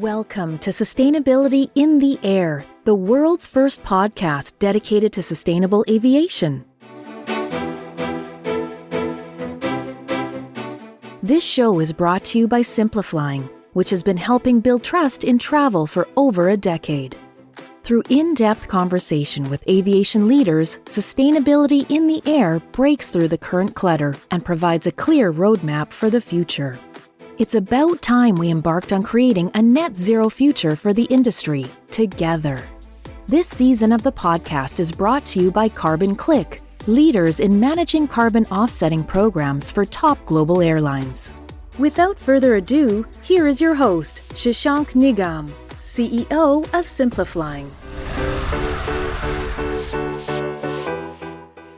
Welcome to Sustainability in the Air, the world's first podcast dedicated to sustainable aviation. This show is brought to you by Simplifying, which has been helping build trust in travel for over a decade. Through in-depth conversation with aviation leaders, Sustainability in the Air breaks through the current clutter and provides a clear roadmap for the future. It's about time we embarked on creating a net zero future for the industry, together. This season of the podcast is brought to you by Carbon Click, leaders in managing carbon offsetting programs for top global airlines. Without further ado, here is your host, Shashank Nigam, CEO of Simplifying.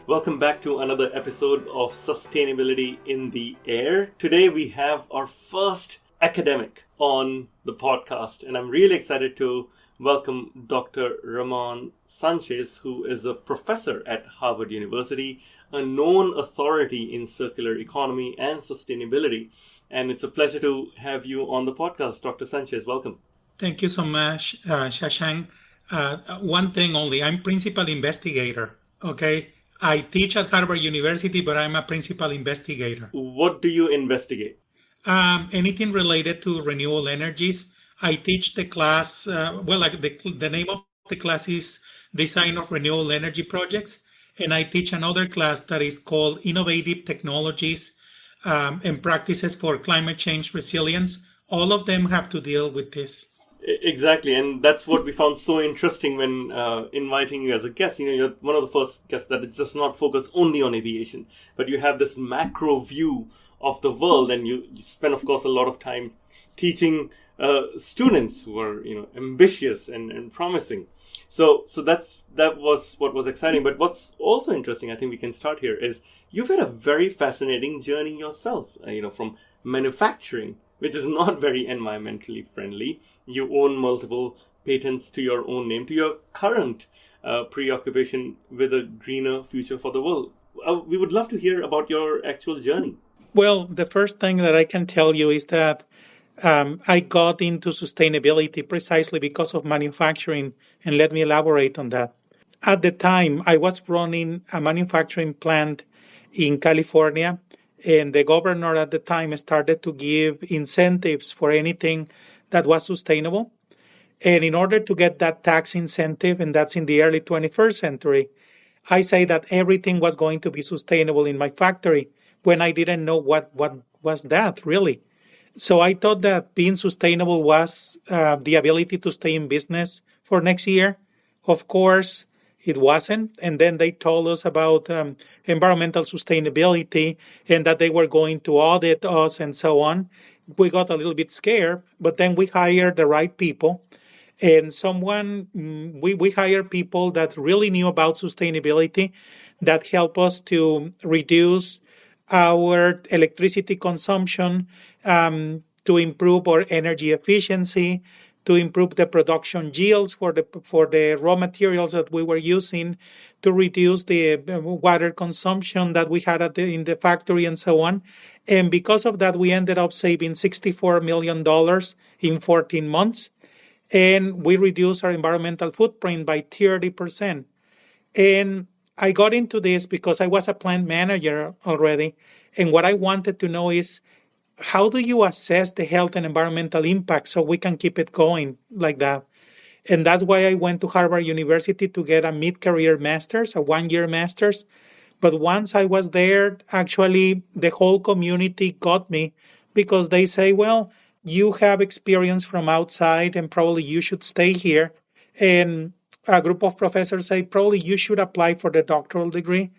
Welcome back to another episode of Sustainability in the Air. Today we have our first academic on the podcast, and I'm really excited to welcome Dr. Ramon Sanchez, who is a professor at Harvard University, a known authority in circular economy and sustainability. And it's a pleasure to have you on the podcast, Dr. Sanchez. Welcome. Thank you so much, Shashank. One thing only, I'm principal investigator, okay? I teach at Harvard University, but I'm a principal investigator. What do you investigate? Anything related to renewable energies. I teach the class, the name of the class is Design of Renewable Energy Projects, and I teach another class that is called Innovative Technologies and Practices for Climate Change Resilience. All of them have to deal with this. Exactly, and that's what we found so interesting when inviting you as a guest. You're one of the first guests that does not focus only on aviation, but you have this macro view of the world, and you spend, of course, a lot of time teaching students who are, ambitious and promising. So that was what was exciting. But what's also interesting, I think we can start here, is you've had a very fascinating journey yourself. From manufacturing, which is not very environmentally friendly. You own multiple patents to your own name, to your current preoccupation with a greener future for the world. We would love to hear about your actual journey. Well, the first thing that I can tell you is that I got into sustainability precisely because of manufacturing, and let me elaborate on that. At the time, I was running a manufacturing plant in California, and the governor at the time started to give incentives for anything that was sustainable. And in order to get that tax incentive, and that's in the early 21st century, I say that everything was going to be sustainable in my factory when I didn't know what was that really. So I thought that being sustainable was the ability to stay in business for next year. Of course, it wasn't. And then they told us about environmental sustainability and that they were going to audit us and so on. We got a little bit scared, but then we hired the right people. And we hired people that really knew about sustainability, that help us to reduce our electricity consumption, to improve our energy efficiency, to improve the production yields for the raw materials that we were using, to reduce the water consumption that we had in the factory and so on. And because of that, we ended up saving $64 million in 14 months. And we reduced our environmental footprint by 30%. And I got into this because I was a plant manager already. And what I wanted to know is, how do you assess the health and environmental impact so we can keep it going like that? And that's why I went to Harvard University to get a mid-career master's, a one-year master's. But once I was there, actually, the whole community got me because they say, well, you have experience from outside and probably you should stay here. And a group of professors say, probably you should apply for the doctoral degree.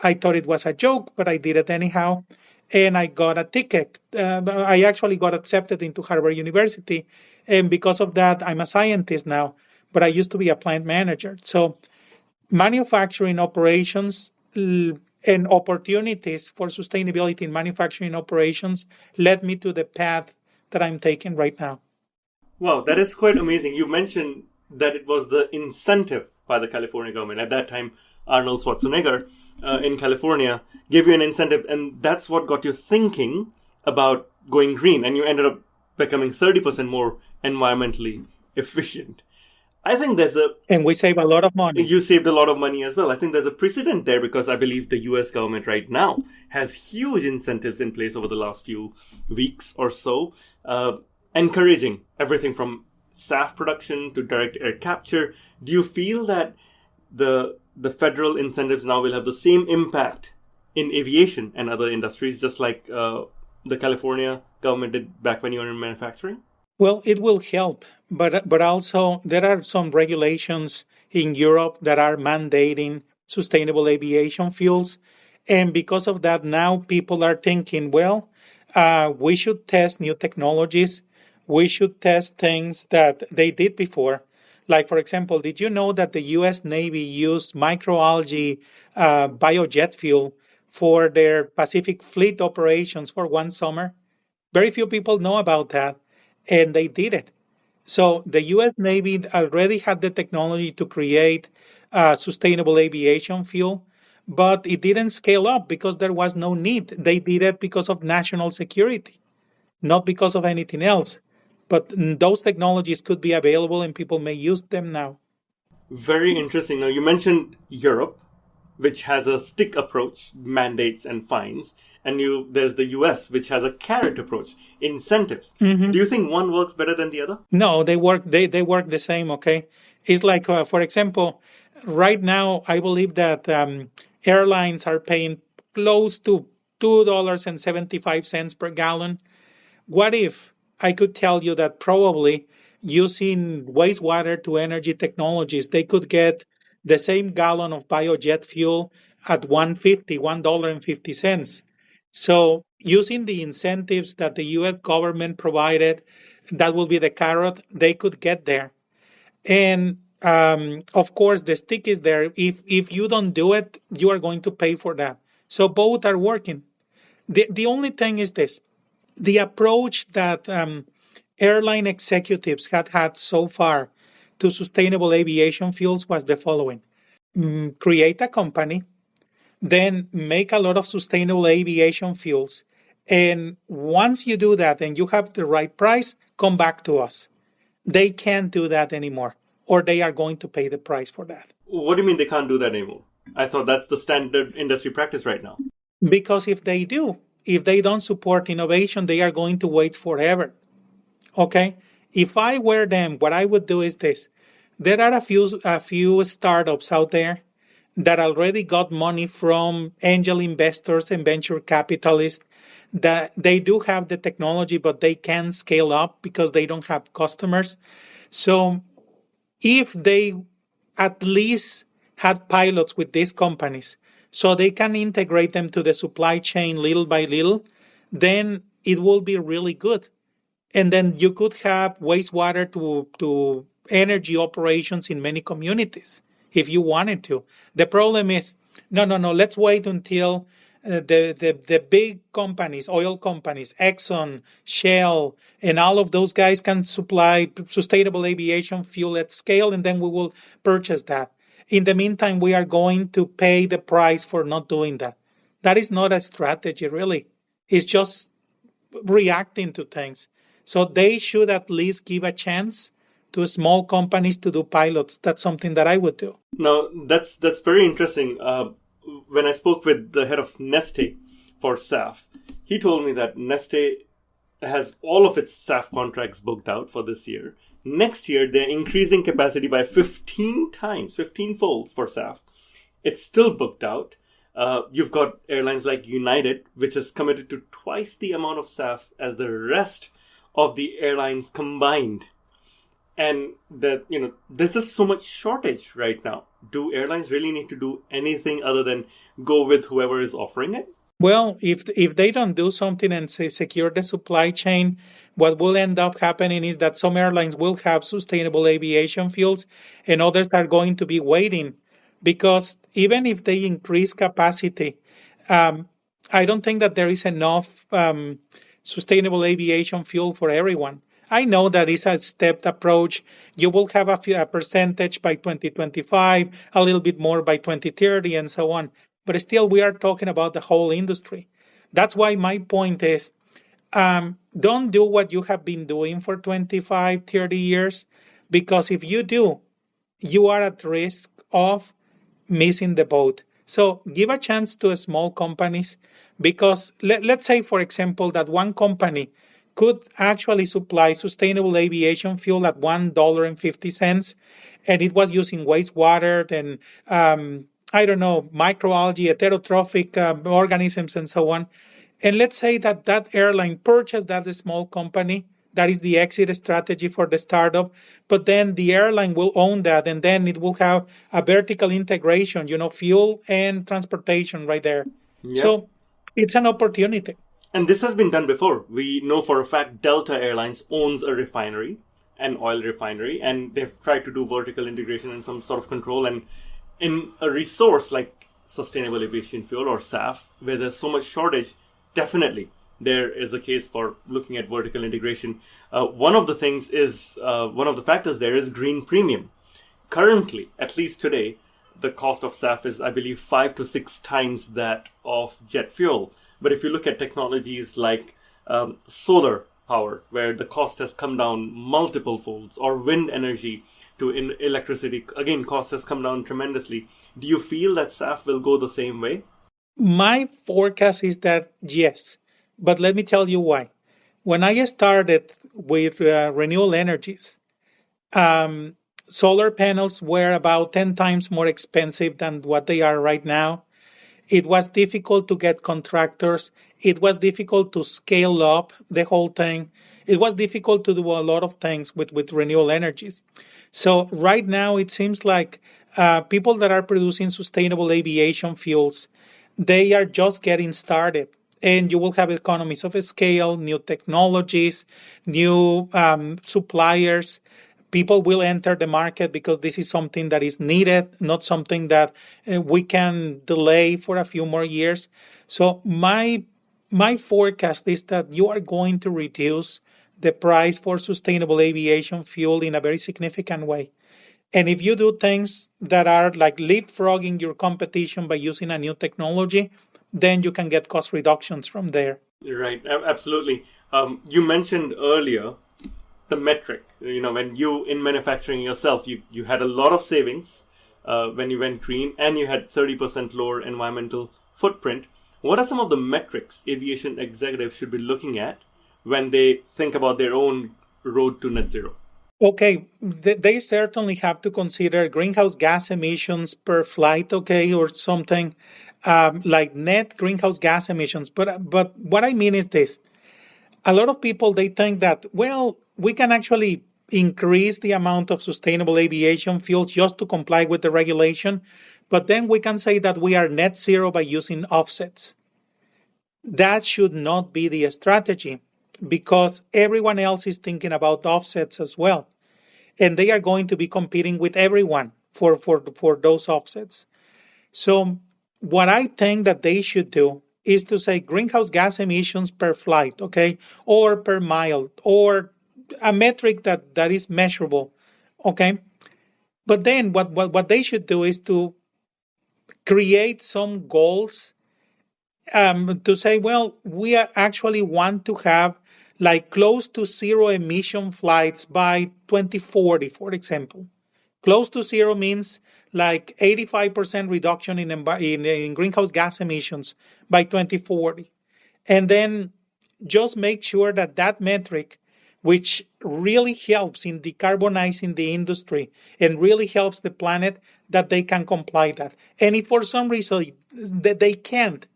I thought it was a joke, but I did it anyhow. And I got a ticket. I actually got accepted into Harvard University. And because of that, I'm a scientist now. But I used to be a plant manager. So manufacturing operations and opportunities for sustainability in manufacturing operations led me to the path that I'm taking right now. Wow, that is quite amazing. You mentioned that it was the incentive by the California government. At that time, Arnold Schwarzenegger in California gave you an incentive, and that's what got you thinking about going green. And you ended up becoming 30% more environmentally efficient. I think And we save a lot of money. you saved a lot of money as well. I think there's a precedent there because I believe the US government right now has huge incentives in place over the last few weeks or so, encouraging everything from SAF production to direct air capture. Do you feel that the federal incentives now will have the same impact in aviation and other industries, just like the California government did back when you were in manufacturing? Well, it will help, but also there are some regulations in Europe that are mandating sustainable aviation fuels, and because of that, now people are thinking, well, we should test new technologies. We should test things that they did before. Like, for example, did you know that the U.S. Navy used microalgae biojet fuel for their Pacific Fleet operations for one summer? Very few people know about that, and they did it. So the U.S. Navy already had the technology to create sustainable aviation fuel, but it didn't scale up because there was no need. They did it because of national security, not because of anything else. But those technologies could be available and people may use them now. Very interesting. Now, you mentioned Europe, which has a stick approach, mandates and fines, and there's the US, which has a carrot approach, incentives. Do you think one works better than the other? No, they work. They work the same. Okay, it's like, for example, right now I believe that airlines are paying close to $2.75 per gallon. What if I could tell you that probably using wastewater to energy technologies, they could get the same gallon of biojet fuel at $1.50. So using the incentives that the U.S. government provided, that will be the carrot, they could get there. And of course, the stick is there. If you don't do it, you are going to pay for that. So both are working. The only thing is this. The approach that airline executives had so far to sustainable aviation fuels was the following. Create a company, then make a lot of sustainable aviation fuels. And once you do that and you have the right price, come back to us. They can't do that anymore, or they are going to pay the price for that. What do you mean they can't do that anymore? I thought that's the standard industry practice right now. Because if they don't support innovation, they are going to wait forever. Okay? If I were them, what I would do is this. There are a few startups out there that already got money from angel investors and venture capitalists, that they do have the technology, but they can't scale up because they don't have customers. So if they at least had pilots with these companies so they can integrate them to the supply chain little by little, then it will be really good. And then you could have wastewater to energy operations in many communities if you wanted to. The problem is, no, let's wait until the big companies, oil companies, Exxon, Shell, and all of those guys can supply sustainable aviation fuel at scale, and then we will purchase that. In the meantime, we are going to pay the price for not doing that. That is not a strategy, really. It's just reacting to things. So they should at least give a chance to small companies to do pilots. That's something that I would do. Now, that's very interesting. When I spoke with the head of Neste for SAF, he told me that Neste has all of its SAF contracts booked out for this year. Next year, they're increasing capacity by 15 folds for SAF. It's still booked out. You've got airlines like United, which is committed to twice the amount of SAF as the rest of the airlines combined. And that, there's just so much shortage right now. Do airlines really need to do anything other than go with whoever is offering it? Well, if they don't do something and secure the supply chain, what will end up happening is that some airlines will have sustainable aviation fuels and others are going to be waiting, because even if they increase capacity, I don't think that there is enough sustainable aviation fuel for everyone. I know that it's a stepped approach. You will have a percentage by 2025, a little bit more by 2030, and so on. But still, we are talking about the whole industry. That's why my point is, don't do what you have been doing for 25, 30 years, because if you do, you are at risk of missing the boat. So give a chance to small companies because let's say, for example, that one company could actually supply sustainable aviation fuel at $1.50, and it was using wastewater and I don't know, microalgae, heterotrophic organisms, and so on. And let's say that that airline purchased that small company. That is the exit strategy for the startup. But then the airline will own that, and then it will have a vertical integration, fuel and transportation right there. Yeah. So it's an opportunity. And this has been done before. We know for a fact Delta Airlines owns a refinery, an oil refinery, and they've tried to do vertical integration and some sort of control. And in a resource like sustainable aviation fuel or SAF, where there's so much shortage, definitely there is a case for looking at vertical integration. One of the factors there is green premium. Currently, at least today, the cost of SAF is, I believe, 5 to 6 times that of jet fuel. But if you look at technologies like solar power, where the cost has come down multiple folds, or wind energy to electricity, again, cost has come down tremendously. Do you feel that SAF will go the same way? My forecast is that yes, but let me tell you why. When I started with renewable energies, solar panels were about 10 times more expensive than what they are right now. It was difficult to get contractors. It was difficult to scale up the whole thing. It was difficult to do a lot of things with renewable energies. So right now, it seems like people that are producing sustainable aviation fuels, they are just getting started. And you will have economies of scale, new technologies, new suppliers. People will enter the market because this is something that is needed, not something that we can delay for a few more years. So my forecast is that you are going to reduce the price for sustainable aviation fuel in a very significant way. And if you do things that are like leapfrogging your competition by using a new technology, then you can get cost reductions from there. Right, absolutely. You mentioned earlier the metric. When you, in manufacturing yourself, you had a lot of savings when you went green, and you had 30% lower environmental footprint. What are some of the metrics aviation executives should be looking at when they think about their own road to net zero? Okay, they certainly have to consider greenhouse gas emissions per flight, or something like net greenhouse gas emissions. But what I mean is this. A lot of people, they think that, well, we can actually increase the amount of sustainable aviation fuels just to comply with the regulation, but then we can say that we are net zero by using offsets. That should not be the strategy, because everyone else is thinking about offsets as well. And they are going to be competing with everyone for those offsets. So what I think that they should do is to say greenhouse gas emissions per flight, or per mile, or a metric that is measurable, But then what they should do is to create some goals to say, well, we actually want to have like close to zero emission flights by 2040, for example. Close to zero means like 85% reduction in greenhouse gas emissions by 2040. And then just make sure that metric, which really helps in decarbonizing the industry and really helps the planet, that they can comply that. And if for some reason that they can't,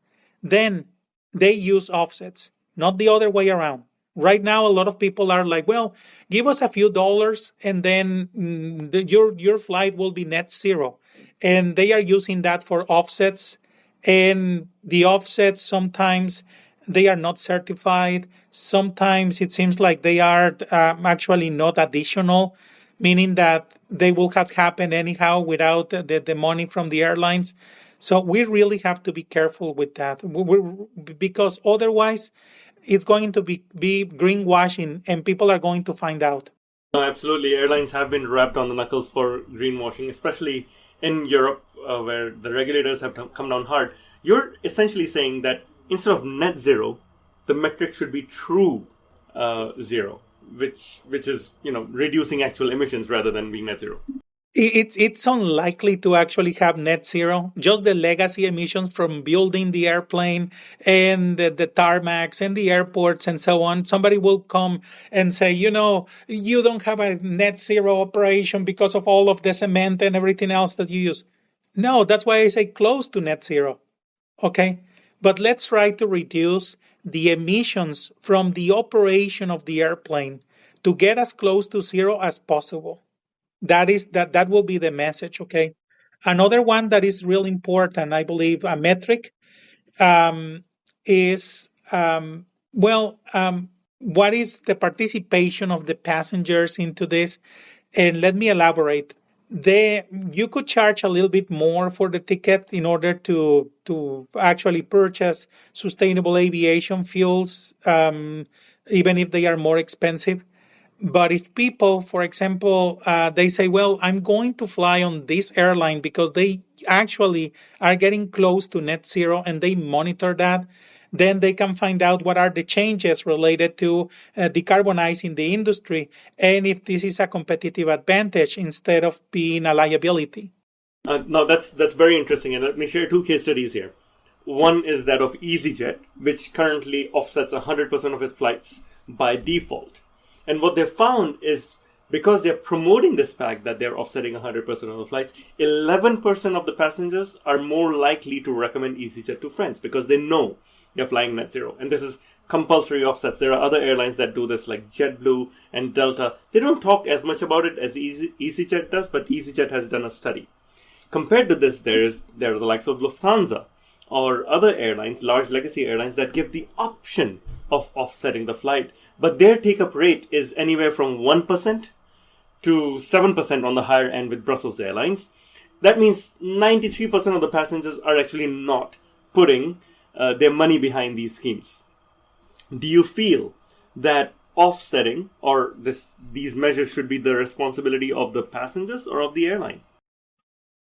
then they use offsets, not the other way around. Right now, a lot of people are like, well, give us a few dollars and then your flight will be net zero. And they are using that for offsets. And the offsets, sometimes they are not certified. Sometimes it seems like they are actually not additional, meaning that they will have happened anyhow without the money from the airlines. So we really have to be careful with that, because otherwise it's going to be greenwashing and people are going to find out. No, absolutely. Airlines have been wrapped on the knuckles for greenwashing, especially in Europe, where the regulators have come down hard. You're essentially saying that instead of net zero, the metric should be true zero, which is reducing actual emissions rather than being net zero. It's unlikely to actually have net zero. Just the legacy emissions from building the airplane and the tarmacs and the airports and so on. Somebody will come and say, you don't have a net zero operation because of all of the cement and everything else that you use. No, that's why I say close to net zero. Okay. But let's try to reduce the emissions from the operation of the airplane to get as close to zero as possible. That will be the message. Okay. Another one that is real important, I believe, a metric is what is the participation of the passengers into this? And let me elaborate. You could charge a little bit more for the ticket in order to actually purchase sustainable aviation fuels, even if they are more expensive. But if people, for example, they say, well, I'm going to fly on this airline because they actually are getting close to net zero and they monitor that, then they can find out what are the changes related to decarbonizing the industry and if this is a competitive advantage instead of being a liability. No, that's very interesting. And let me share two case studies here. One is that of EasyJet, which currently offsets 100% of its flights by default. And what they found is because they're promoting this fact that they're offsetting 100% of the flights, 11% of the passengers are more likely to recommend EasyJet to friends because they know they're flying net zero. And this is compulsory offsets. There are other airlines that do this like JetBlue and Delta. They don't talk as much about it as EasyJet does, but EasyJet has done a study. Compared to this, there are the likes of Lufthansa or other airlines, large legacy airlines that give the option of offsetting the flight. But their take-up rate is anywhere from 1% to 7% on the higher end with Brussels Airlines. That means 93% of the passengers are actually not putting their money behind these schemes. Do you feel that offsetting or these measures should be the responsibility of the passengers or of the airline?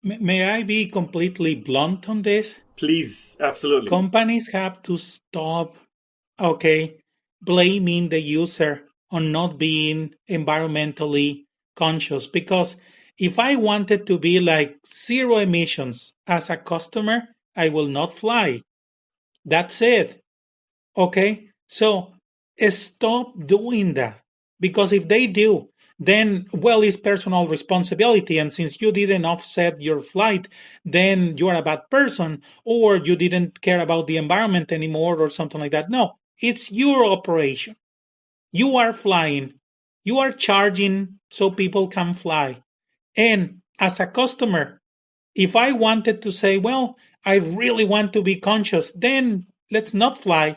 May I be completely blunt on this? Please, absolutely. Companies have to stop, blaming the user on not being environmentally conscious. Because if I wanted to be like zero emissions as a customer, I will not fly. That's it. Okay? So stop doing that. Because if they do, then, it's personal responsibility. And since you didn't offset your flight, then you're a bad person or you didn't care about the environment anymore or something like that. No, it's your operation. You are flying. You are charging so people can fly. And as a customer, if I wanted to say, I really want to be conscious, then let's not fly.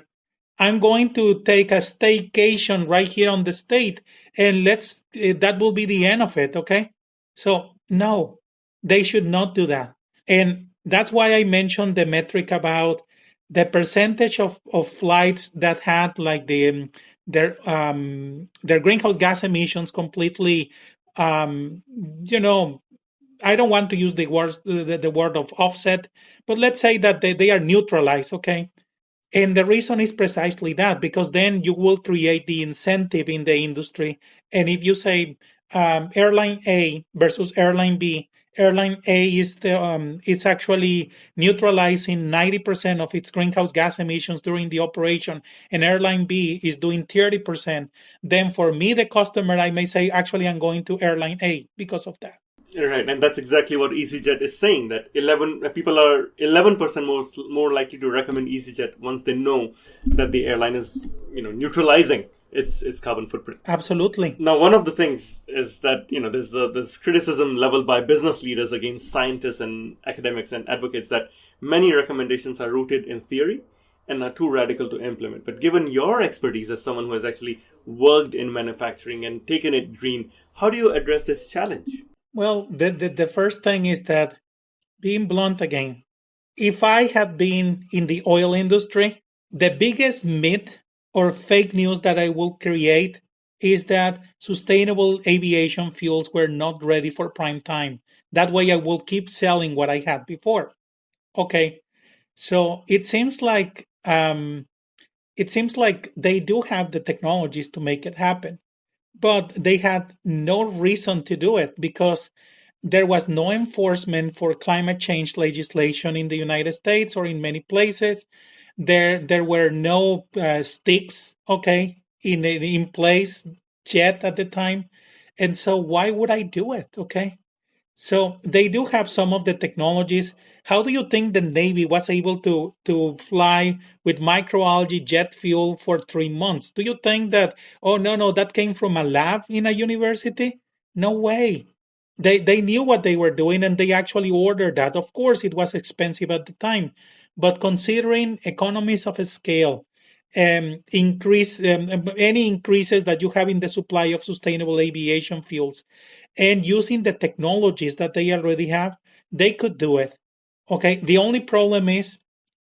I'm going to take a staycation right here on the state and that will be the end of it. Okay. So no, they should not do that. And that's why I mentioned the metric about the percentage of flights that had like their greenhouse gas emissions completely, I don't want to use the word of offset, but let's say that they are neutralized. Okay. And the reason is precisely that, because then you will create the incentive in the industry. And if you say airline A versus airline B, airline A is it's actually neutralizing 90% of its greenhouse gas emissions during the operation, and airline B is doing 30%. Then for me, the customer, I may say, actually, I'm going to airline A because of that. Right, and that's exactly what EasyJet is saying, that people are 11% more likely to recommend EasyJet once they know that the airline is, neutralizing its carbon footprint. Absolutely. Now, one of the things is that, there's criticism leveled by business leaders against scientists and academics and advocates that many recommendations are rooted in theory and are too radical to implement. But given your expertise as someone who has actually worked in manufacturing and taken it green, how do you address this challenge? Well, the first thing is that, being blunt again, if I had been in the oil industry, the biggest myth or fake news that I will create is that sustainable aviation fuels were not ready for prime time. That way I will keep selling what I had before. Okay, so it seems like it seems like they do have the technologies to make it happen, but they had no reason to do it because there was no enforcement for climate change legislation in the United States or in many places. There were no sticks, okay, in place yet at the time, and so why would I do it? Okay, so they do have some of the technologies. How do you think the Navy was able to fly with microalgae jet fuel for 3 months? Do you think that, oh, no, that came from a lab in a university? No way. They knew what they were doing and they actually ordered that. Of course, it was expensive at the time, but considering economies of scale, any increases that you have in the supply of sustainable aviation fuels, and using the technologies that they already have, they could do it. Okay. The only problem is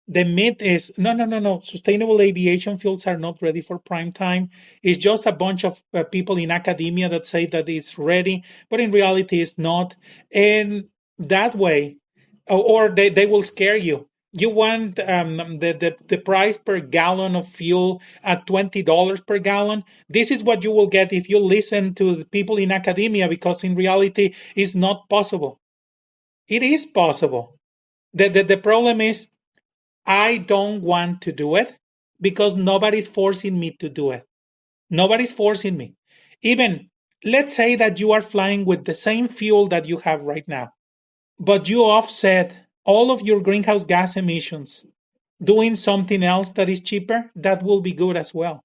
the myth is no. Sustainable aviation fuels are not ready for prime time. It's just a bunch of people in academia that say that it's ready, but in reality, it's not. And that way, or they will scare you. You want the price per gallon of fuel at $20 per gallon. This is what you will get if you listen to the people in academia, because in reality, it's not possible. It is possible. The problem is I don't want to do it because nobody's forcing me to do it. Nobody's forcing me. Even let's say that you are flying with the same fuel that you have right now, but you offset all of your greenhouse gas emissions doing something else that is cheaper, that will be good as well.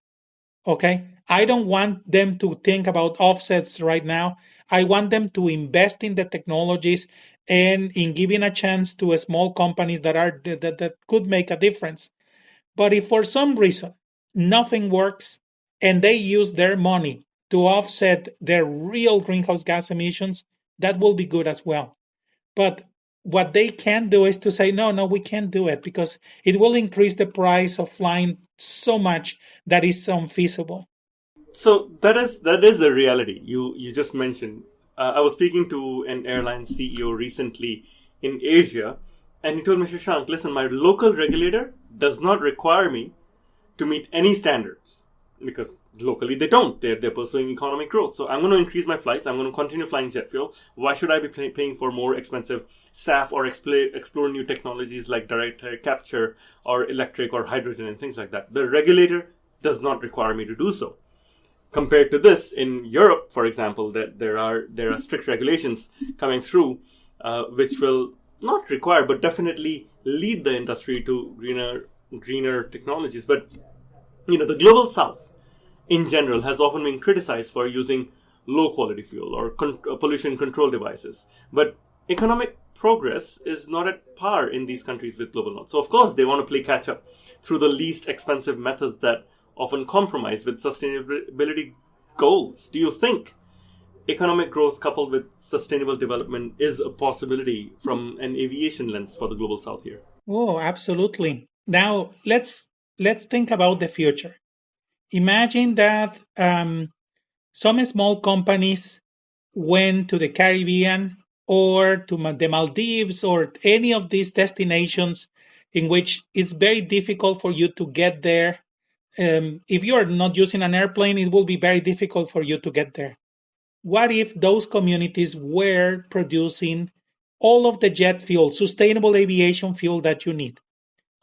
Okay? I don't want them to think about offsets right now. I want them to invest in the technologies and in giving a chance to small companies that could make a difference. But if for some reason nothing works and they use their money to offset their real greenhouse gas emissions, that will be good as well. But what they can do is to say, no, we can't do it because it will increase the price of flying so much that is unfeasible. So that is a reality you just mentioned. I was speaking to an airline CEO recently in Asia, and he told me, Shashank, listen, my local regulator does not require me to meet any standards because locally they don't. They're pursuing economic growth. So I'm going to increase my flights. I'm going to continue flying jet fuel. Why should I be paying for more expensive SAF or explore new technologies like direct air capture or electric or hydrogen and things like that? The regulator does not require me to do so. Compared to this, in Europe, for example, that there are strict regulations coming through, which will not require, but definitely lead the industry to greener technologies. But the global South, in general, has often been criticized for using low-quality fuel or pollution control devices. But economic progress is not at par in these countries with global North. So, of course, they want to play catch-up through the least expensive methods that often compromise with sustainability goals. Do you think economic growth coupled with sustainable development is a possibility from an aviation lens for the global South here? Oh, absolutely. Now, let's think about the future. Imagine that some small companies went to the Caribbean or to the Maldives or any of these destinations in which it's very difficult for you to get there. If you are not using an airplane, it will be very difficult for you to get there. What if those communities were producing all of the jet fuel, sustainable aviation fuel that you need?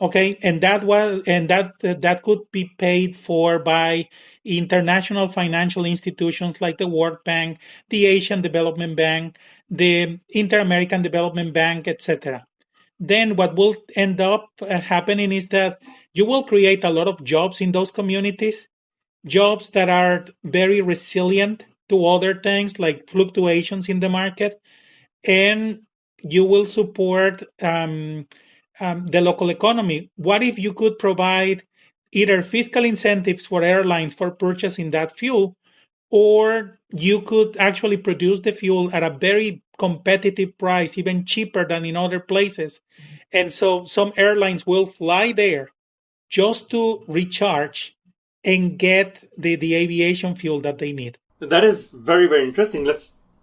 Okay, and that could be paid for by international financial institutions like the World Bank, the Asian Development Bank, the Inter-American Development Bank, etc. Then what will end up happening is that you will create a lot of jobs in those communities, jobs that are very resilient to other things like fluctuations in the market, and you will support the local economy. What if you could provide either fiscal incentives for airlines for purchasing that fuel, or you could actually produce the fuel at a very competitive price, even cheaper than in other places. And so some airlines will fly there just to recharge and get the aviation fuel that they need. That is very, very interesting.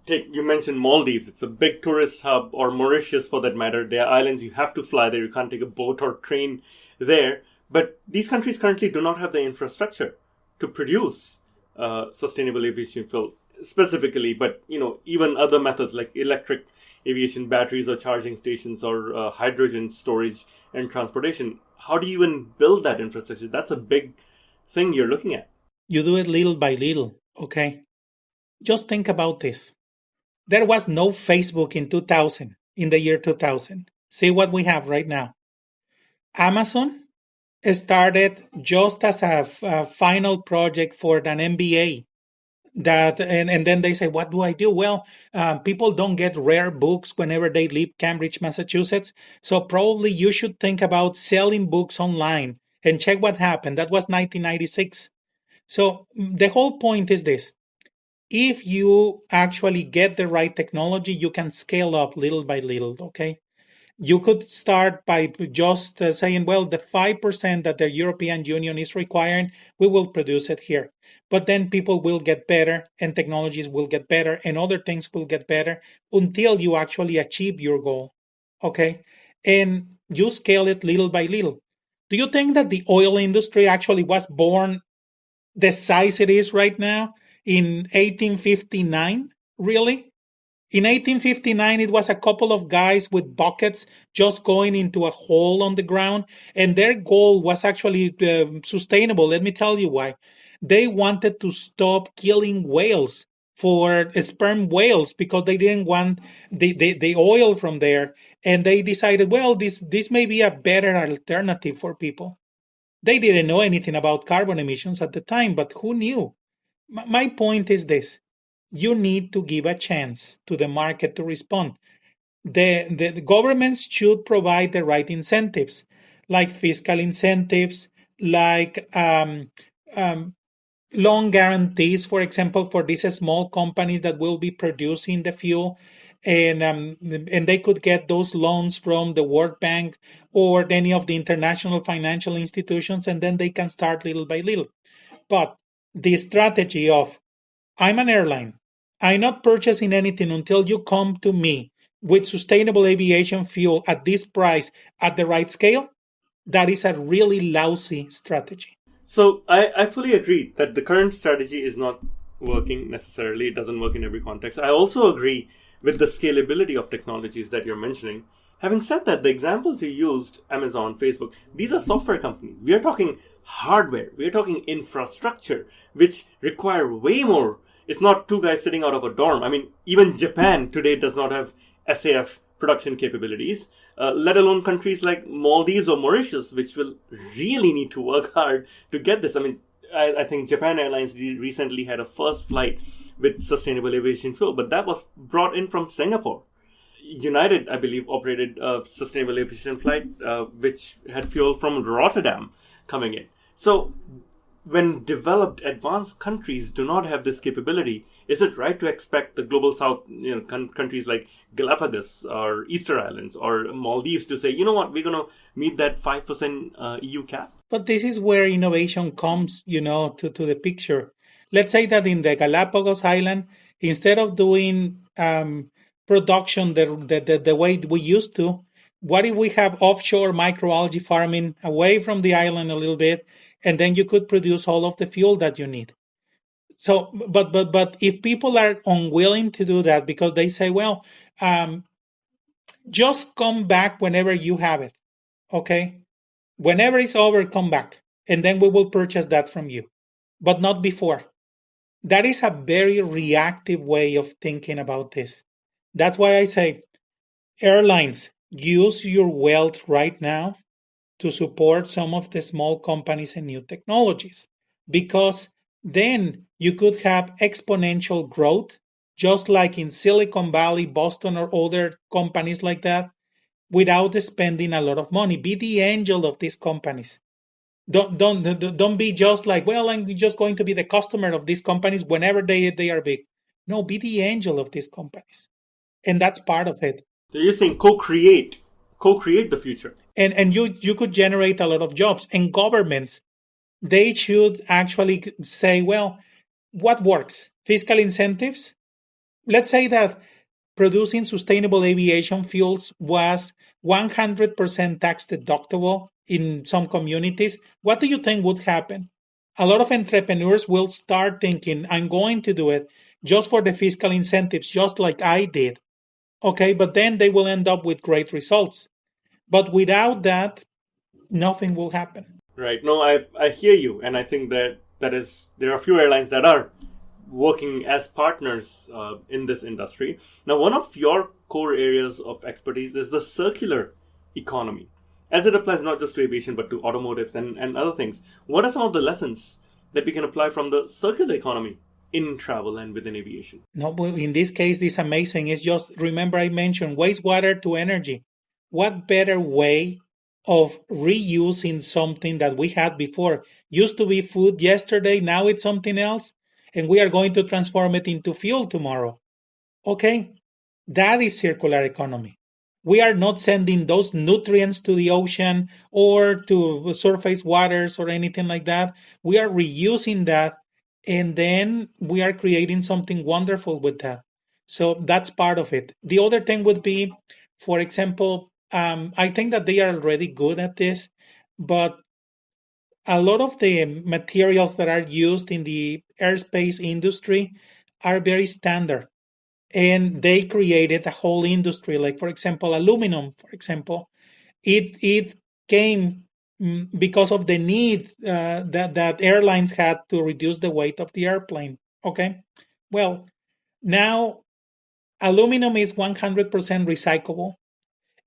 You mentioned Maldives. It's a big tourist hub, or Mauritius for that matter. They are islands. You have to fly there. You can't take a boat or train there. But these countries currently do not have the infrastructure to produce sustainable aviation fuel specifically, but even other methods like electric aviation batteries or charging stations or hydrogen storage and transportation. How do you even build that infrastructure? That's a big thing you're looking at. You do it little by little, okay? Just think about this. There was no Facebook in the year 2000. See what we have right now. Amazon started just as a final project for an MBA. And then they say, what do I do? Well, people don't get rare books whenever they leave Cambridge, Massachusetts. So probably you should think about selling books online and check what happened. That was 1996. So the whole point is this. If you actually get the right technology, you can scale up little by little, okay? You could start by just saying, well, the 5% that the European Union is requiring, we will produce it here. But then people will get better and technologies will get better and other things will get better until you actually achieve your goal, okay? And you scale it little by little. Do you think that the oil industry actually was born the size it is right now in 1859? Really? In 1859, it was a couple of guys with buckets just going into a hole on the ground, and their goal was actually sustainable. Let me tell you why. They wanted to stop killing whales for sperm whales because they didn't want the oil from there, and they decided, well, this may be a better alternative for people. They didn't know anything about carbon emissions at the time, but who knew? My point is this. You need to give a chance to the market to respond. The governments should provide the right incentives, like fiscal incentives, like loan guarantees, for example, for these small companies that will be producing the fuel. And they could get those loans from the World Bank or any of the international financial institutions, and then they can start little by little. But the strategy of, I'm an airline, I'm not purchasing anything until you come to me with sustainable aviation fuel at this price at the right scale, that is a really lousy strategy. So I fully agree that the current strategy is not working necessarily. It doesn't work in every context. I also agree with the scalability of technologies that you're mentioning. Having said that, the examples you used, Amazon, Facebook, these are software companies. We are talking hardware. We are talking infrastructure, which require way more. It's not two guys sitting out of a dorm. I mean, even Japan today does not have SAF production capabilities, let alone countries like Maldives or Mauritius, which will really need to work hard to get this. I mean, I think Japan Airlines recently had a first flight with sustainable aviation fuel, but that was brought in from Singapore. United, I believe, operated a sustainable aviation flight, which had fuel from Rotterdam coming in. So when developed, advanced countries do not have this capability, is it right to expect the global south, countries like Galapagos or Easter Islands or Maldives to say, you know what, we're going to meet that 5% EU cap? But this is where innovation comes, to the picture. Let's say that in the Galapagos Island, instead of doing production the way we used to, what if we have offshore microalgae farming away from the island a little bit, and then you could produce all of the fuel that you need? So, but if people are unwilling to do that because they say, well, just come back whenever you have it, okay? Whenever it's over, come back, and then we will purchase that from you, but not before. That is a very reactive way of thinking about this. That's why I say, airlines, use your wealth right now to support some of the small companies and new technologies, because then you could have exponential growth, just like in Silicon Valley, Boston, or other companies like that, without spending a lot of money. Be the angel of these companies. Don't be just like, well, I'm just going to be the customer of these companies whenever they are big. No, be the angel of these companies. And that's part of it. So you're saying co-create the future. And you could generate a lot of jobs. And governments, they should actually say, well, what works? Fiscal incentives? Let's say that producing sustainable aviation fuels was 100% tax deductible in some communities, what do you think would happen? A lot of entrepreneurs will start thinking, I'm going to do it just for the fiscal incentives, just like I did. Okay, but then they will end up with great results. But without that, nothing will happen. Right. No, I hear you, and I think there are a few airlines that are working as partners in this industry. Now, one of your core areas of expertise is the circular economy, as it applies not just to aviation but to automotives and other things. What are some of the lessons that we can apply from the circular economy in travel and within aviation? No, in this case, this is amazing. It's just, remember I mentioned wastewater to energy. What better way of reusing something that we had before? Used to be food yesterday, now it's something else, and we are going to transform it into fuel tomorrow. Okay, that is circular economy. We are not sending those nutrients to the ocean or to surface waters or anything like that. We are reusing that, and then we are creating something wonderful with that. So that's part of it. The other thing would be, for example, I think that they are already good at this, but a lot of the materials that are used in the airspace industry are very standard, and they created a whole industry. Like, for example, aluminum, for example, it came because of the need that airlines had to reduce the weight of the airplane. Okay, well, now aluminum is 100% recyclable,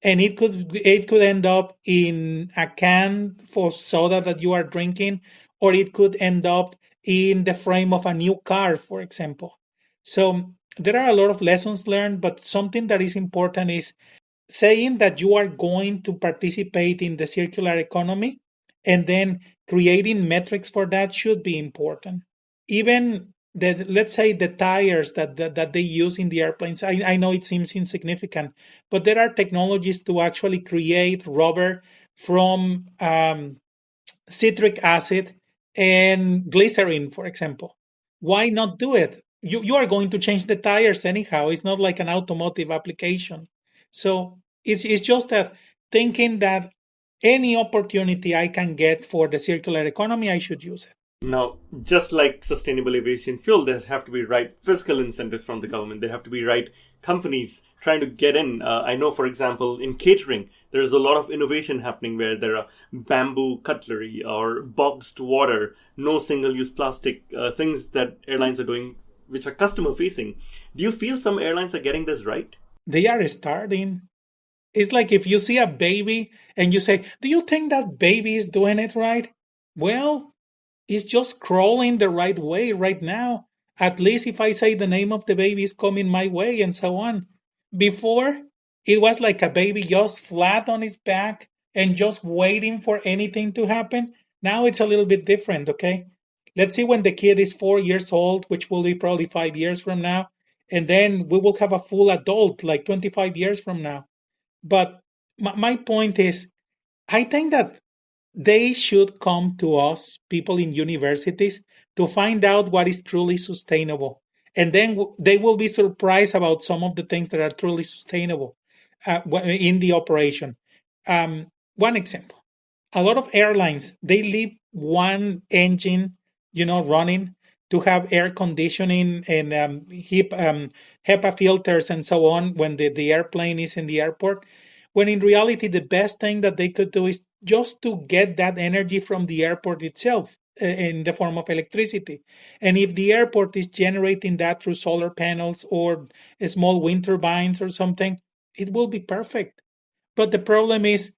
and it could end up in a can for soda that you are drinking, or it could end up in the frame of a new car, for example. So there are a lot of lessons learned, but something that is important is saying that you are going to participate in the circular economy, and then creating metrics for that should be important. Even let's say the tires that they use in the airplanes, I know it seems insignificant, but there are technologies to actually create rubber from citric acid and glycerin, for example. Why not do it? You are going to change the tires anyhow. It's not like an automotive application. So it's just that thinking that any opportunity I can get for the circular economy, I should use it. Now, just like sustainable aviation fuel, there have to be right fiscal incentives from the government. There have to be right companies trying to get in. I know, for example, in catering, there is a lot of innovation happening where there are bamboo cutlery or boxed water, no single-use plastic, things that airlines are doing which are customer facing. Do you feel some airlines are getting this right? They are starting. It's like if you see a baby and you say, do you think that baby is doing it right? Well, it's just crawling the right way right now. At least if I say the name of the baby is coming my way and so on. Before, it was like a baby just flat on its back and just waiting for anything to happen. Now it's a little bit different, okay? Let's see when the kid is 4 years old, which will be probably 5 years from now. And then we will have a full adult like 25 years from now. But my point is, I think that they should come to us, people in universities, to find out what is truly sustainable. And then they will be surprised about some of the things that are truly sustainable in the operation. One example, a lot of airlines, they leave one engine, running to have air conditioning and HEPA filters and so on when the airplane is in the airport. When in reality, the best thing that they could do is just to get that energy from the airport itself in the form of electricity. And if the airport is generating that through solar panels or small wind turbines or something, it will be perfect. But the problem is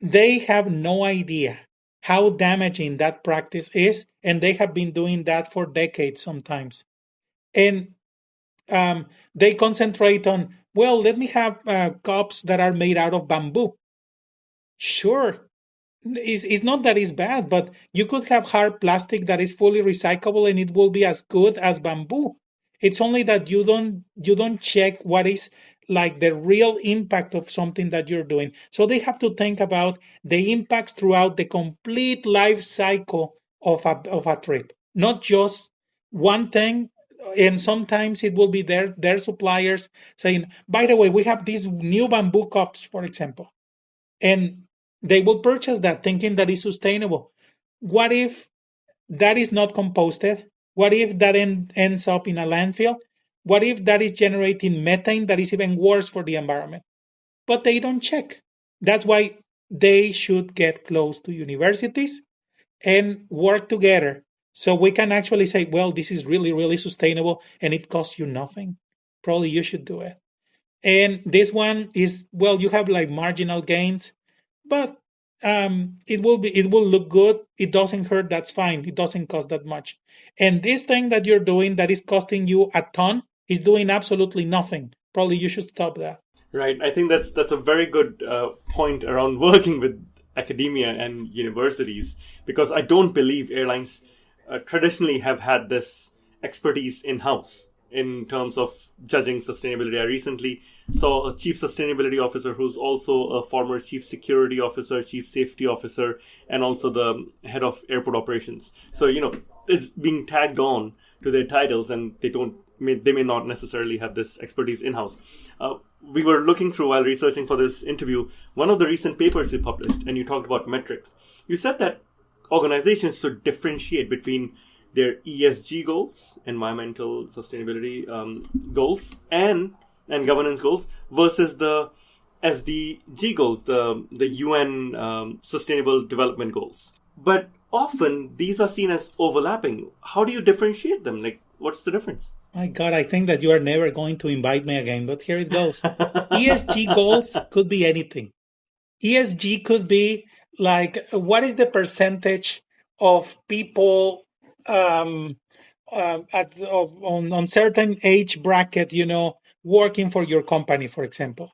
they have no idea how damaging that practice is, and they have been doing that for decades sometimes. And they concentrate on, well, let me have cups that are made out of bamboo. Sure, it's not that it's bad, but you could have hard plastic that is fully recyclable and it will be as good as bamboo. It's only that you don't check what is like the real impact of something that you're doing. So they have to think about the impacts throughout the complete life cycle of a trip, not just one thing. And sometimes it will be their suppliers saying, by the way, we have these new bamboo cups, for example. And They will purchase that thinking that is sustainable. What if that is not composted? What if that ends up in a landfill? What if that is generating methane that is even worse for the environment? But they don't check. That's why they should get close to universities and work together so we can actually say, well, this is really, really sustainable and it costs you nothing. Probably you should do it. And this one is, well, you have like marginal gains, but it will look good. It doesn't hurt. That's fine. It doesn't cost that much. And this thing that you're doing that is costing you a ton is doing absolutely nothing. Probably you should stop that. Right. I think that's a very good point around working with academia and universities, because I don't believe airlines traditionally have had this expertise in-house in terms of judging sustainability. I recently saw a chief sustainability officer who's also a former chief security officer, chief safety officer, and also the head of airport operations. So, it's being tagged on to their titles, and they may not necessarily have this expertise in-house. We were looking through, while researching for this interview, one of the recent papers you published, and you talked about metrics. You said that organizations should differentiate between their ESG goals, environmental sustainability goals, and governance goals, versus the SDG goals, the UN Sustainable Development Goals. But often these are seen as overlapping. How do you differentiate them? Like, what's the difference? My God, I think that you are never going to invite me again, but here it goes. ESG goals could be anything. ESG could be like, what is the percentage of people on certain age bracket, working for your company, for example.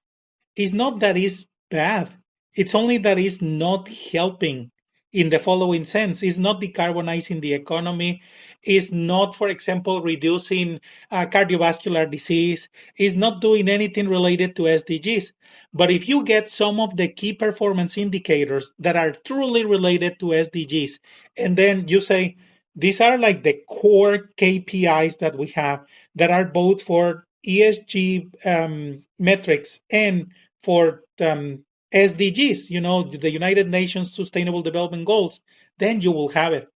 It's not that it's bad. It's only that it's not helping in the following sense. It's not decarbonizing the economy. It's not, for example, reducing cardiovascular disease. It's not doing anything related to SDGs. But if you get some of the key performance indicators that are truly related to SDGs, and then you say, these are like the core KPIs that we have that are both for ESG metrics and for SDGs, the United Nations Sustainable Development Goals, then you will have it.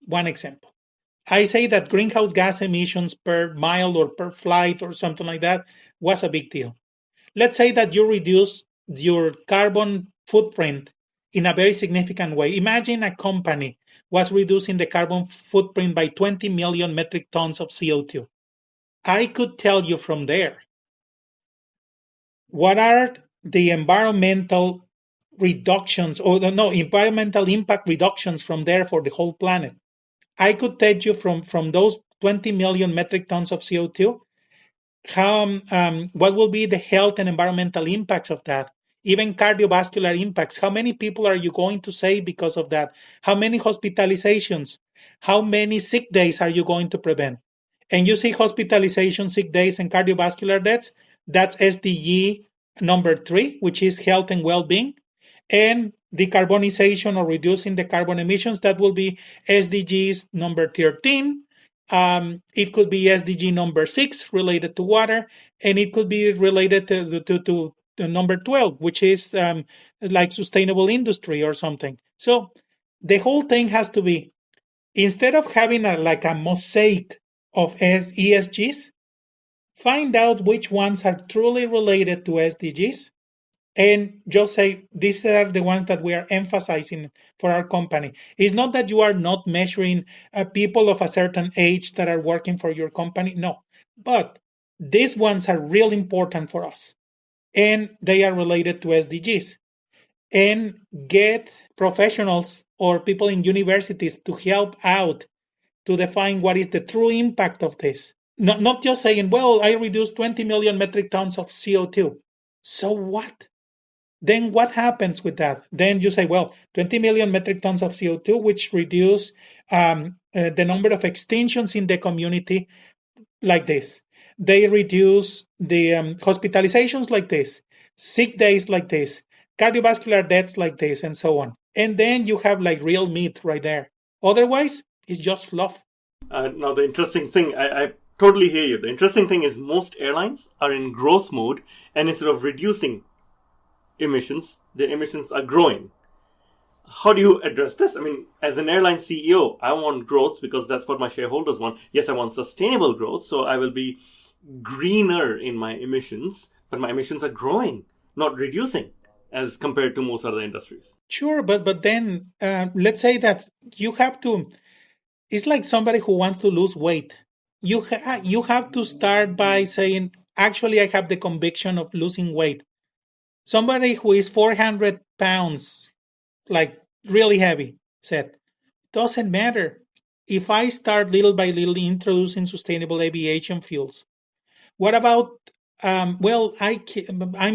One example. I say that greenhouse gas emissions per mile or per flight or something like that was a big deal. Let's say that you reduce your carbon footprint in a very significant way. Imagine a company was reducing the carbon footprint by 20 million metric tons of CO2. I could tell you from there what are the environmental reductions, environmental impact reductions from there for the whole planet. I could tell you from those 20 million metric tons of CO2, what will be the health and environmental impacts of that? Even cardiovascular impacts. How many people are you going to save because of that? How many hospitalizations? How many sick days are you going to prevent? And you see hospitalization, sick days, and cardiovascular deaths. That's SDG number 3, which is health and well-being. And decarbonization or reducing the carbon emissions, that will be SDGs number 13. It could be SDG number 6 related to water, and it could be related to number 12, which is like sustainable industry or something. So the whole thing has to be, instead of having a mosaic of ESGs, find out which ones are truly related to SDGs and just say, these are the ones that we are emphasizing for our company. It's not that you are not measuring people of a certain age that are working for your company. No, but these ones are real important for us. And they are related to SDGs. And get professionals or people in universities to help out to define what is the true impact of this. Not just saying, well, I reduced 20 million metric tons of CO2. So what? Then what happens with that? Then you say, well, 20 million metric tons of CO2, which reduce the number of extinctions in the community like this. They reduce the hospitalizations like this, sick days like this, cardiovascular deaths like this, and so on. And then you have like real meat right there. Otherwise, it's just fluff. Now, the interesting thing, I totally hear you. The interesting thing is most airlines are in growth mode, and instead of reducing emissions, the emissions are growing. How do you address this? I mean, as an airline CEO, I want growth because that's what my shareholders want. Yes, I want sustainable growth, so I will be greener in my emissions, but my emissions are growing, not reducing, as compared to most other industries. Sure, but then let's say that you have to. It's like somebody who wants to lose weight. You have to start by saying, actually, I have the conviction of losing weight. Somebody who is 400 pounds, like really heavy, said, doesn't matter. If I start little by little introducing sustainable aviation fuels, what about, I'm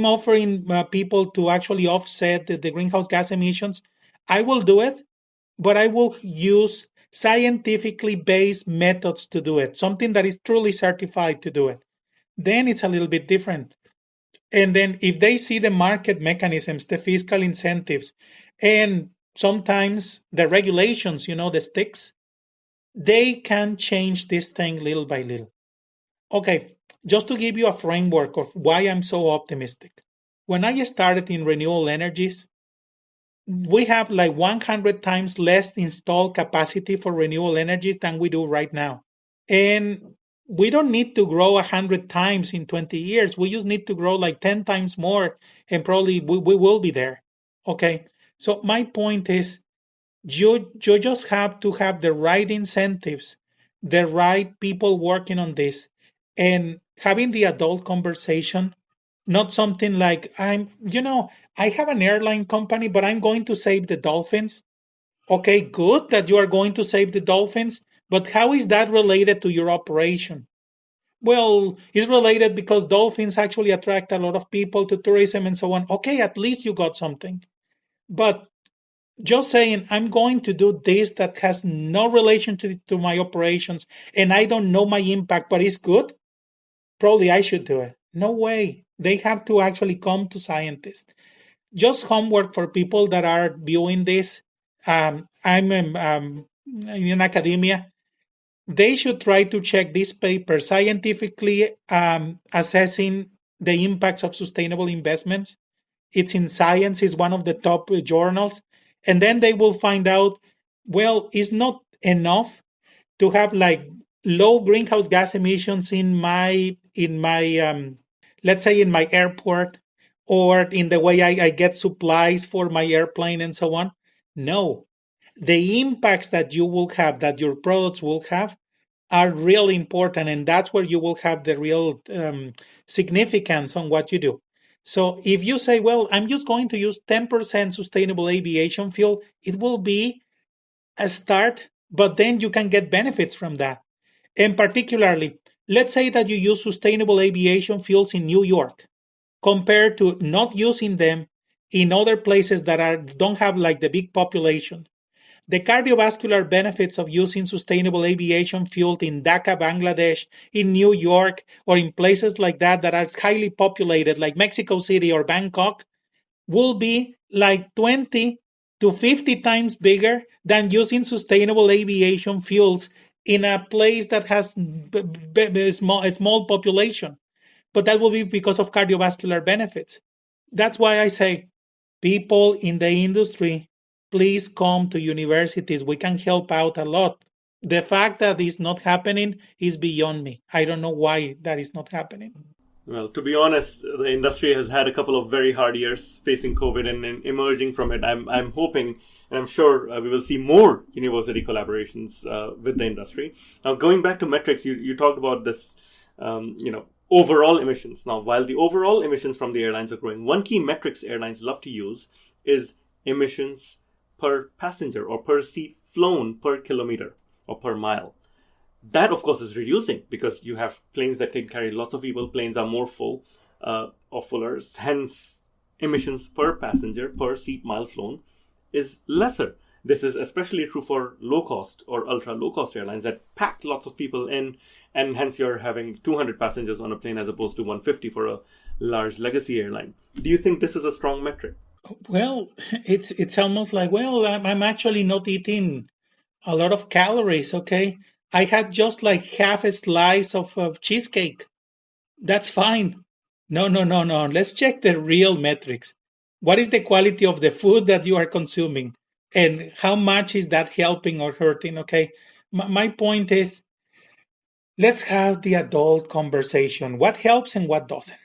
offering people to actually offset the greenhouse gas emissions. I will do it, but I will use scientifically based methods to do it, something that is truly certified to do it. Then it's a little bit different. And then if they see the market mechanisms, the fiscal incentives, and sometimes the regulations, the sticks, they can change this thing little by little. Okay, just to give you a framework of why I'm so optimistic. When I started in renewable energies, we have like 100 times less installed capacity for renewable energies than we do right now. And we don't need to grow 100 times in 20 years. We just need to grow like 10 times more, and probably we will be there. Okay. So my point is, you just have to have the right incentives, the right people working on this, and having the adult conversation, not something like, I have an airline company, but I'm going to save the dolphins. Okay, good that you are going to save the dolphins, but how is that related to your operation? Well, it's related because dolphins actually attract a lot of people to tourism and so on. Okay, at least you got something. But just saying, I'm going to do this that has no relation to my operations and I don't know my impact, but it's good, probably I should do it. No way. They have to actually come to scientists. Just homework for people that are viewing this. I'm in academia. They should try to check this paper scientifically assessing the impacts of sustainable investments. It's in Science, is one of the top journals. And then they will find out, well, it's not enough to have like low greenhouse gas emissions in my let's say in my airport or in the way I get supplies for my airplane and so on. No, the impacts that you will have, that your products will have, are really important, and that's where you will have the real significance on what you do. So if you say, well, I'm just going to use 10% sustainable aviation fuel, it will be a start, but then you can get benefits from that. And particularly, let's say that you use sustainable aviation fuels in New York compared to not using them in other places that don't have like the big population. The cardiovascular benefits of using sustainable aviation fuel in Dhaka, Bangladesh, in New York, or in places like that are highly populated, like Mexico City or Bangkok, will be like 20 to 50 times bigger than using sustainable aviation fuels in a place that has a small population. But that will be because of cardiovascular benefits. That's why I say, people in the industry, please come to universities. We can help out a lot. The fact that it's not happening is beyond me. I don't know why that is not happening. Well, to be honest, the industry has had a couple of very hard years facing COVID and emerging from it. I'm hoping, and I'm sure we will see more university collaborations with the industry. Now, going back to metrics, you talked about this, overall emissions. Now, while the overall emissions from the airlines are growing, one key metrics airlines love to use is emissions per passenger or per seat flown per kilometer or per mile. That, of course, is reducing because you have planes that can carry lots of people. Planes are more full or fuller. Hence, emissions per passenger per seat mile flown is lesser. This is especially true for low-cost or ultra-low-cost airlines that pack lots of people in, and hence you're having 200 passengers on a plane as opposed to 150 for a large legacy airline. Do you think this is a strong metric? Well, it's almost like, well, I'm actually not eating a lot of calories, okay? I had just like half a slice of cheesecake. That's fine. No. Let's check the real metrics. What is the quality of the food that you are consuming? And how much is that helping or hurting? Okay. My point is, let's have the adult conversation. What helps and what doesn't?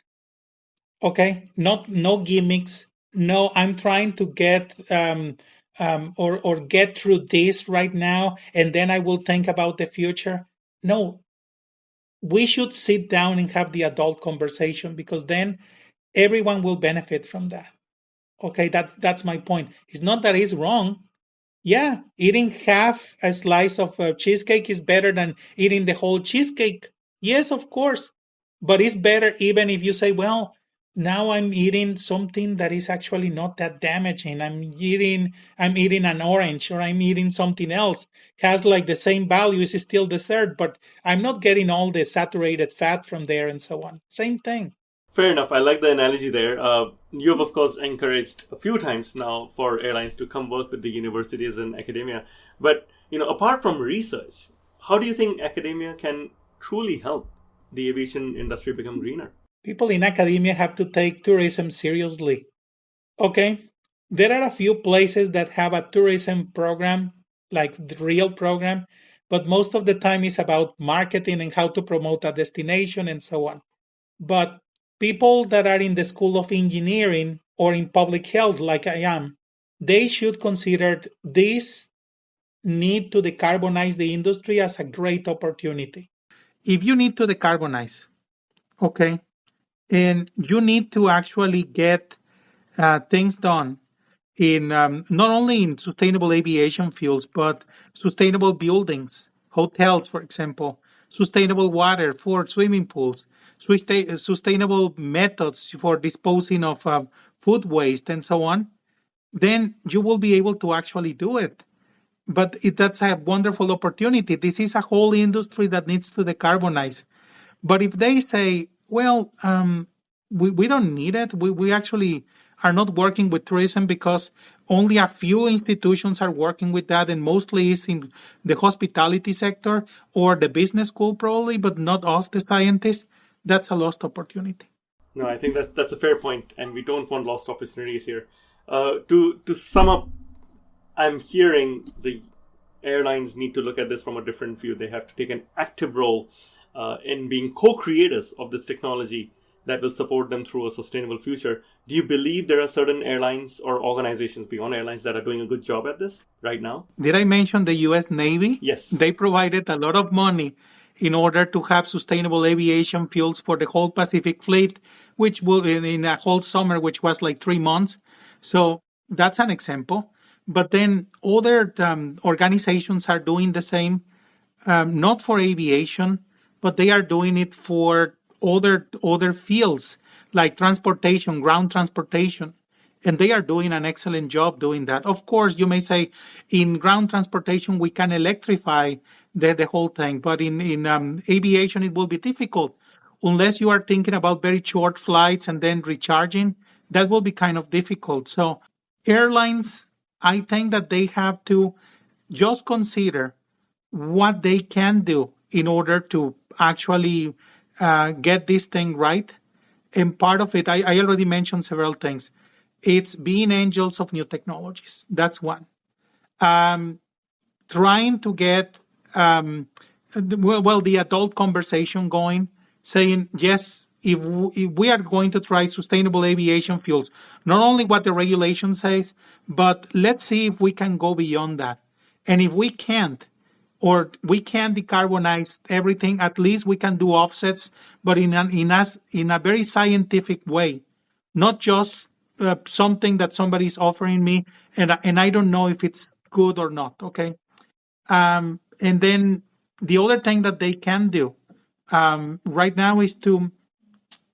Okay. No gimmicks. No, I'm trying to get or get through this right now, and then I will think about the future. No, we should sit down and have the adult conversation, because then everyone will benefit from that. Okay, that's my point. It's not that it's wrong. Yeah, eating half a slice of cheesecake is better than eating the whole cheesecake. Yes, of course. But it's better even if you say, well, now I'm eating something that is actually not that damaging. I'm eating an orange, or I'm eating something else. Has like the same value, it's still dessert, but I'm not getting all the saturated fat from there and so on. Same thing. Fair enough. I like the analogy there. You have, of course, encouraged a few times now for airlines to come work with the universities and academia. But, apart from research, how do you think academia can truly help the aviation industry become greener? People in academia have to take tourism seriously. Okay, there are a few places that have a tourism program, like the real program, but most of the time it's about marketing and how to promote a destination and so on. But people that are in the School of Engineering or in public health, like I am, they should consider this need to decarbonize the industry as a great opportunity. If you need to decarbonize, okay, and you need to actually get things done in not only in sustainable aviation fuels, but sustainable buildings, hotels, for example, sustainable water for swimming pools, sustainable methods for disposing of food waste, and so on, then you will be able to actually do it. But that's a wonderful opportunity. This is a whole industry that needs to decarbonize. But if they say, well, we don't need it, we actually are not working with tourism because only a few institutions are working with that, and mostly is in the hospitality sector or the business school probably, but not us, the scientists, that's a lost opportunity. No, I think that's a fair point, and we don't want lost opportunities here. To sum up, I'm hearing the airlines need to look at this from a different view. They have to take an active role in being co-creators of this technology that will support them through a sustainable future. Do you believe there are certain airlines or organizations beyond airlines that are doing a good job at this right now? Did I mention the U.S. Navy? Yes. They provided a lot of money in order to have sustainable aviation fuels for the whole Pacific fleet, which will in a whole summer, which was like 3 months. So that's an example. But then other organizations are doing the same, not for aviation, but they are doing it for other fields like transportation, ground transportation. And they are doing an excellent job doing that. Of course, you may say in ground transportation, we can electrify the whole thing. But in aviation, it will be difficult. Unless you are thinking about very short flights and then recharging, that will be kind of difficult. So airlines, I think that they have to just consider what they can do in order to actually get this thing right. And part of it, I already mentioned several things. It's being angels of new technologies. That's one. Trying to get the adult conversation going, saying, yes, if we are going to try sustainable aviation fuels, not only what the regulation says, but let's see if we can go beyond that. And if we can't, or we can't decarbonize everything, at least we can do offsets, but in a very scientific way, not just something that somebody's offering me, and I don't know if it's good or not. Okay, and then the other thing that they can do right now is to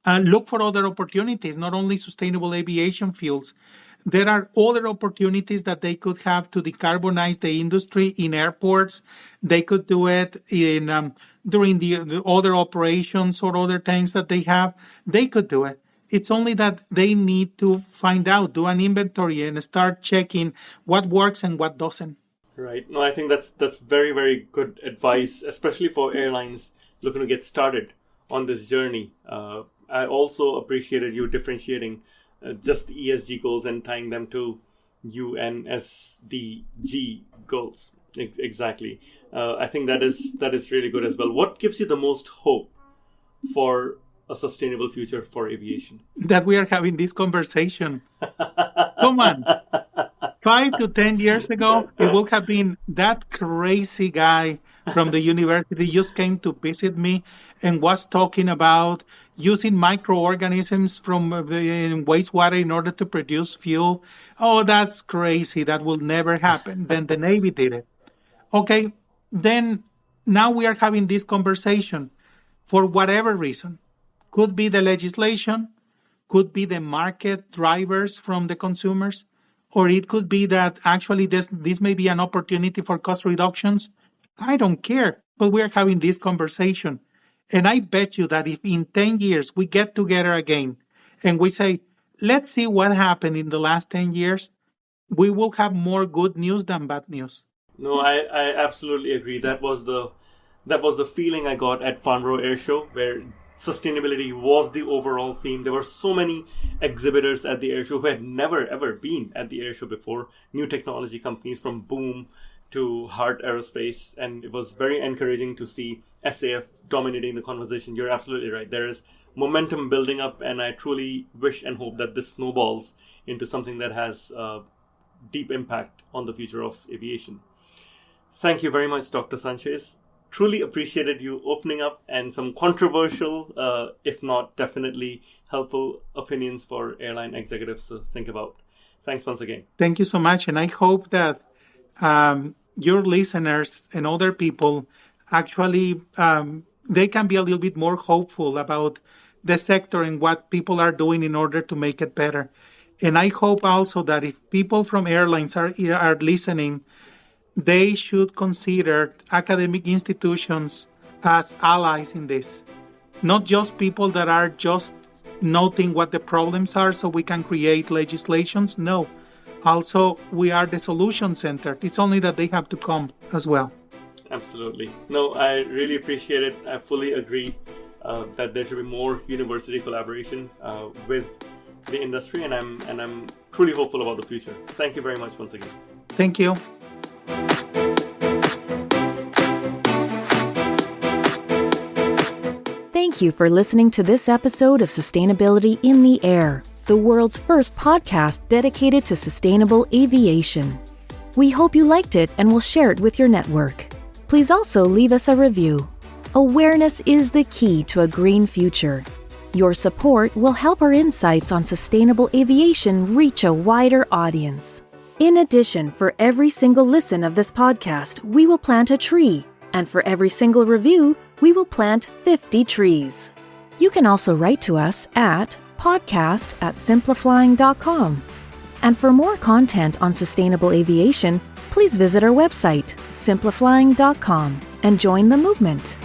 look for other opportunities, not only sustainable aviation fuels. There are other opportunities that they could have to decarbonize the industry in airports. They could do it in during the other operations or other things that they have. They could do it. It's only that they need to find out, do an inventory, and start checking what works and what doesn't. Right. No, I think that's very, very good advice, especially for airlines looking to get started on this journey. I also appreciated you differentiating just the ESG goals and tying them to UN SDG goals. Exactly. I think that is really good as well. What gives you the most hope for a sustainable future for aviation? That we are having this conversation. Come on. 5 to 10 years ago, it would have been that crazy guy from the university just came to visit me and was talking about using microorganisms from the wastewater in order to produce fuel. Oh, that's crazy. That will never happen. Then the Navy did it. Okay, then now we are having this conversation for whatever reason. Could be the legislation, could be the market drivers from the consumers, or it could be that actually this may be an opportunity for cost reductions. I don't care, but we're having this conversation. And I bet you that if in 10 years we get together again and we say, let's see what happened in the last 10 years, we will have more good news than bad news. No, I absolutely agree. That was the feeling I got at Farnborough Air Show, where sustainability was the overall theme. There were so many exhibitors at the air show who had never ever been at the air show before. New technology companies from Boom to Hart Aerospace, and it was very encouraging to see SAF dominating the conversation. You're absolutely right. There is momentum building up, and I truly wish and hope that this snowballs into something that has deep impact on the future of aviation. Thank you very much, Dr. Sanchez. Truly appreciated you opening up and some controversial, if not definitely helpful opinions for airline executives to think about. Thanks once again. Thank you so much. And I hope that your listeners and other people actually, they can be a little bit more hopeful about the sector and what people are doing in order to make it better. And I hope also that if people from airlines are listening, they should consider academic institutions as allies in this. Not just people that are just noting what the problems are so we can create legislations. No. Also, we are the solution center. It's only that they have to come as well. Absolutely. No, I really appreciate it. I fully agree that there should be more university collaboration with the industry, and I'm truly hopeful about the future. Thank you very much once again. Thank you. Thank you for listening to this episode of Sustainability in the Air, the world's first podcast dedicated to sustainable aviation. We hope you liked it and will share it with your network. Please also leave us a review. Awareness is the key to a green future. Your support will help our insights on sustainable aviation reach a wider audience. In addition, for every single listen of this podcast, we will plant a tree. And for every single review, we will plant 50 trees. You can also write to us at podcast@simpliflying.com. And for more content on sustainable aviation, please visit our website, simpliflying.com, and join the movement.